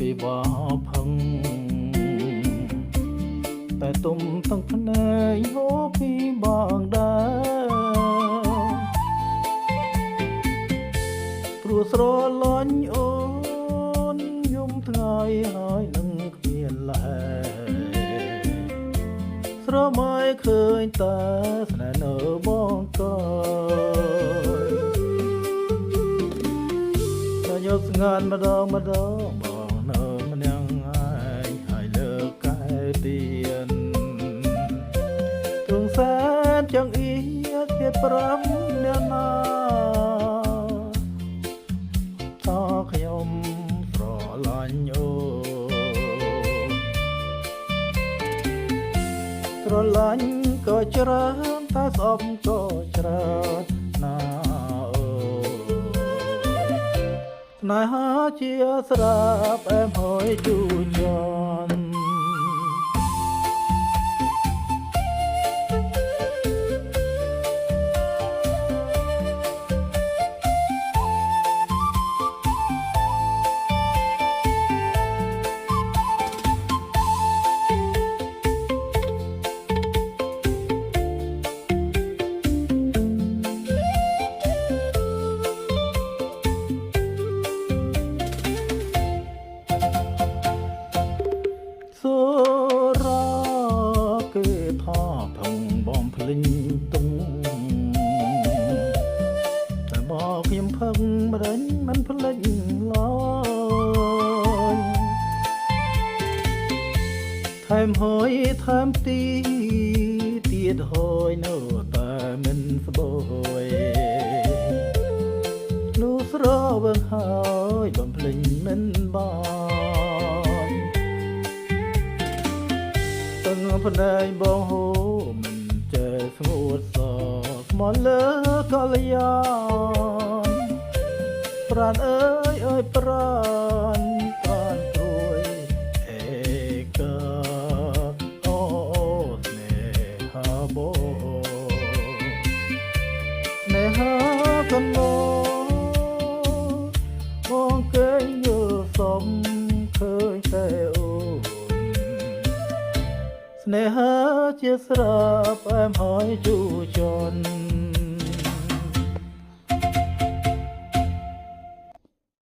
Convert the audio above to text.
ពីបផឹងតែទុំទាំងភ្នែកហូរពីបងដែរព្រោះស្រលាញ់អូនយំថ្ងៃហើយនឹងគ្មានឡែស្រមៃឃើញតែស្នេហ៍នៅបងកយតែយកស្ងាត់ម្ដងបងនៅម្នាក់ឯងហើយលើកែទៀនទ្រង់សែនចង្អៀតជា5អ្នកណាតខ្ញុំស្រឡាញ់អូស្រឡាញ់ក៏ច្រើនតែស្អប់ក៏ច្រើនណាអូស្នេហាជាស្រាប់អែមហើយជូរចន់សូរ៉ាគេថាផឹងបំភ្លេងទុំតែមកខ្ញុំផឹងម្ដេចមិនភ្លេចឡើយថែមហើយថែមទៀតហើយនៅតែមិនស្បយនោះស្រវឹងហើយបំភ្លេចមិនបានទាំងភ្នែកបងហូរមិនចេះស្ងួតសស្មោះលើកល្យានប្រាណអើយប្រាណព្រួយអេកាអូស្នេហាស្នេហាកណ្ដោបងគេយល់សំឃើញតែអូស្នេហាជាស្រាប់អែមហើយជូរចន់